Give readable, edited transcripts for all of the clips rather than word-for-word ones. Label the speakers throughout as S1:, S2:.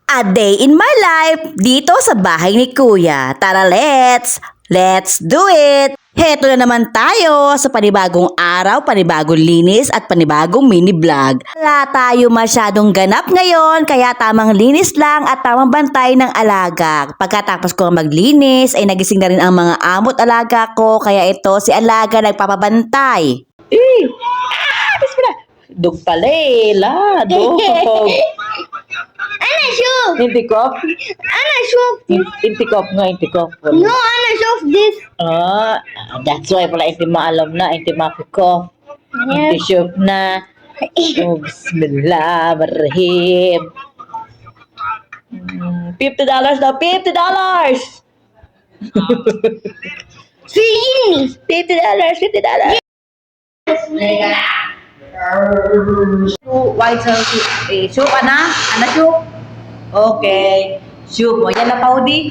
S1: A day in my life dito sa bahay ni Kuya. Tara, let's do it! Heto na naman tayo sa panibagong araw, panibagong linis at panibagong mini vlog. Wala tayo masyadong ganap ngayon kaya tamang linis lang at tamang bantay ng alaga. Pagkatapos ko maglinis ay nagising na rin ang mga amot alaga ko kaya ito si alaga nagpapabantay. Bismillah! Dug pala dug.
S2: Anna, show!
S1: Intikop?
S2: Anna, show!
S1: Intikop.
S2: No, Anna, show this.
S1: That's why pala hindi maalam na, hindi makikop. Hindi shop na. Oh, bismillahirrahmanirrahim. $50 daw, $50!
S2: See?
S1: $50. White sauce, soup, ana? Ana soup? Okay. Soup mo. Yan na paudi.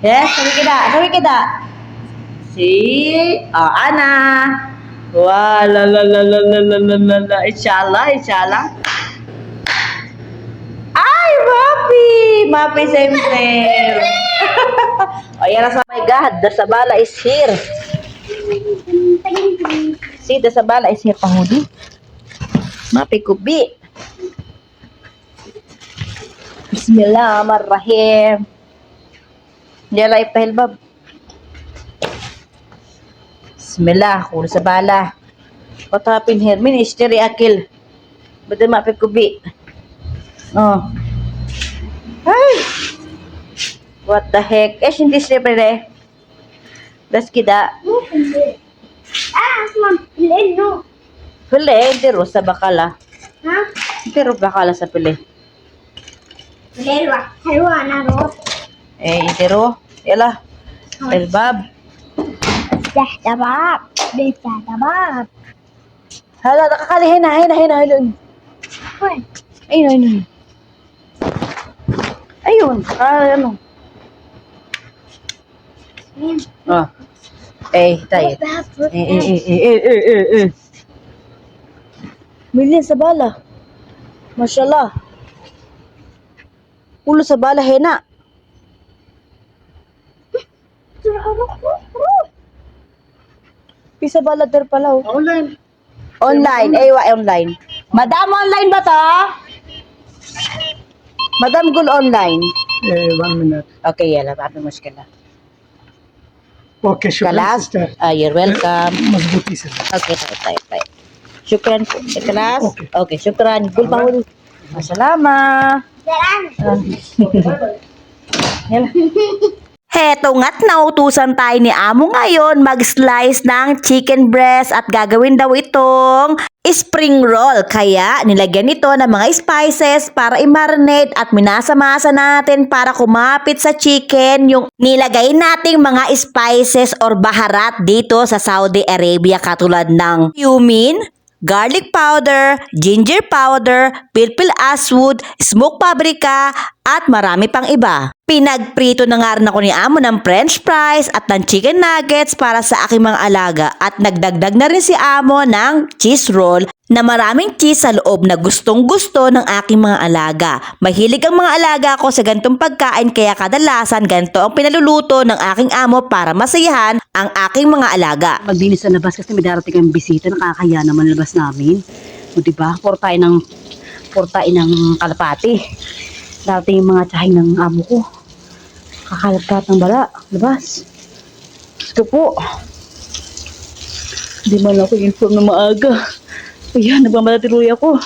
S1: Yes, sabi kita. Si, ana. Wow, la. Inshallah. Ay, Mapi, same. Ayan na sa, my God, the sabala is here. See, the sabala is here, pahudi. Mapi kubi. Bismillahirrahmanirrahim. Yala ipahilbab. Bismillah, kul sabala. What happened here? Ministry akil. Bada mapi kubi. Oh. Ay. What the heck? Hindi siya pwede. Das kida.
S2: Asma, no.
S1: Pili, dero sa bakala.
S2: Ha?
S1: Dero bakala sa pili.
S2: Helwa na ro.
S1: Dero. Yala. Elbab.
S2: Tabab.
S1: Hala, nakakalihin na. Ayun.
S2: Hoy.
S1: Ayun. Ano? Tayo. Million sa bala. Mashallah. Ulo sa bala, hena. Pisa bala der pala. Online. Online. Madam, online ba to? Madam Gul online.
S3: 1 minute.
S1: Okay, yala. Papi mushkila.
S3: Okay, shukran,
S1: Kalas.
S3: sister.
S1: You're welcome.
S3: मजबूती से
S1: Okay, tayo. Syukran po. Kalas.
S3: Okay.
S1: Okay, syukran. Gul pahuli. Masalama. Heto nga't nautusan tayo ni Amo ngayon mag-slice ng chicken breast at gagawin daw itong spring roll. Kaya nilagyan ito ng mga spices para i-marinate at minasa-masa natin para kumapit sa chicken yung nilagay nating mga spices or baharat dito sa Saudi Arabia katulad ng cumin, garlic powder, ginger powder, pilpil aswood, smoke paprika, at marami pang iba. Pinagprito na nga rin ako ni Amo ng french fries at ng chicken nuggets para sa aking mga alaga at nagdagdag na rin si Amo ng cheese roll na maraming cheese sa loob na gustong-gusto ng aking mga alaga. Mahilig ang mga alaga ko sa gantong pagkain kaya kadalasan ganito ang pinaluluto ng aking amo para masayahan ang aking mga alaga.
S4: Maglinis sa labas kasi may darating kang bisita, nakakaya naman labas namin. O diba? Puro tayo ng kalapati. Darating yung mga tsahing ng amo ko. Kakalagkat ng bala, labas. Gusto po. Hindi man ako inform na maaga. Ayan, nagmamalatiluya ako.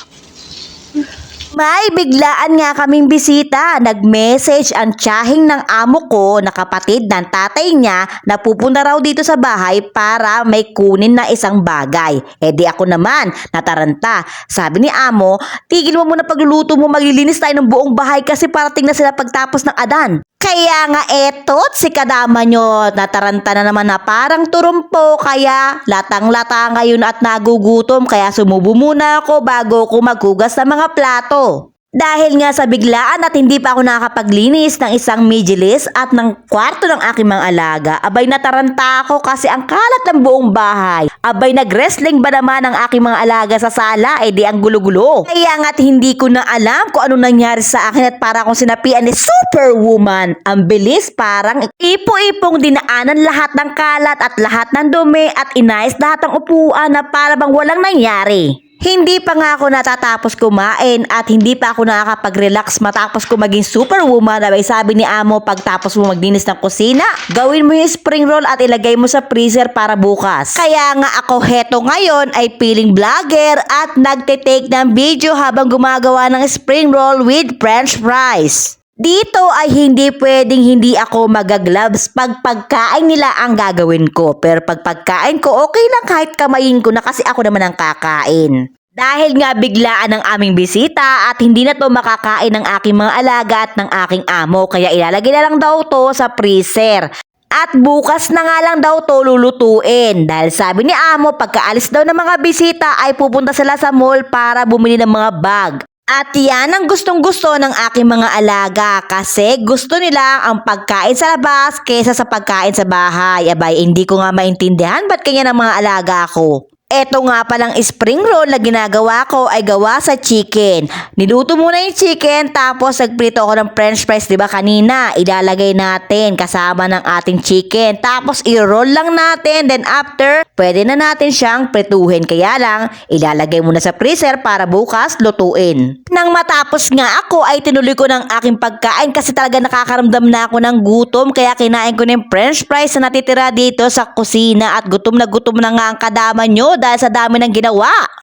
S1: May biglaan nga kaming bisita. Nag-message ang tiyahing ng amo ko na kapatid ng tatay niya na pupunta raw dito sa bahay para may kunin na isang bagay. Di ako naman, nataranta. Sabi ni amo, tigil mo muna pagluluto mo, maglilinis tayo ng buong bahay kasi parating na sila pagtapos ng adan. Kaya nga eto't si kadama nyo, nataranta na naman na parang turumpo kaya latang-lata ngayon at nagugutom kaya sumubo muna ako bago ko maghugas ng mga plato. Dahil nga sa biglaan at hindi pa ako nakakapaglinis ng isang mijilis at ng kwarto ng aking mga alaga, abay nataranta ako kasi ang kalat ng buong bahay. Abay nag-wrestling ba naman ang aking mga alaga sa sala, di ang gulo-gulo. Kaya nga't hindi ko na alam kung ano nangyari sa akin at para akong sinapian ni Superwoman. Ang bilis, parang ipo-ipong dinaanan lahat ng kalat at lahat ng dumi at inayos lahat ng upuan na para bang walang nangyari. Hindi pa nga ako natatapos kumain at hindi pa ako nakakapag-relax matapos ko maging superwoman. Abay sabi ni amo, pagtapos mo maglinis ng kusina, gawin mo yung spring roll at ilagay mo sa freezer para bukas. Kaya nga ako heto ngayon ay piling vlogger at nagte-take ng video habang gumagawa ng spring roll with french fries. Dito ay hindi pwedeng hindi ako magagloves pag pagkain nila ang gagawin ko. Pero pag pagkain ko, okay lang kahit kamayin ko na kasi ako naman ang kakain. Dahil nga biglaan ng aming bisita at hindi na to makakain ng aking mga alaga at ng aking amo. Kaya ilalagay na lang daw to sa freezer. At bukas na nga lang daw to lulutuin. Dahil sabi ni amo, pagkaalis daw ng mga bisita ay pupunta sila sa mall para bumili ng mga bag. At yan ang gustong-gusto ng aking mga alaga kasi gusto nila ang pagkain sa labas kaysa sa pagkain sa bahay. Abay, hindi ko nga maintindihan ba't kanya ng mga alaga ko. Eto nga palang spring roll na ginagawa ko ay gawa sa chicken. Niluto muna yung chicken tapos nagprito ako ng french fries, diba kanina? Ilalagay natin kasama ng ating chicken. Tapos i-roll lang natin. Then after, pwede na natin siyang prituhin. Kaya lang, ilalagay muna sa freezer para bukas lutuin. Nang matapos nga ako ay tinuloy ko ng aking pagkain kasi talaga nakakaramdam na ako ng gutom. Kaya kinain ko na yung french fries na natitira dito sa kusina at gutom na nga ang kadama nyo dahil sa dami ng ginawa.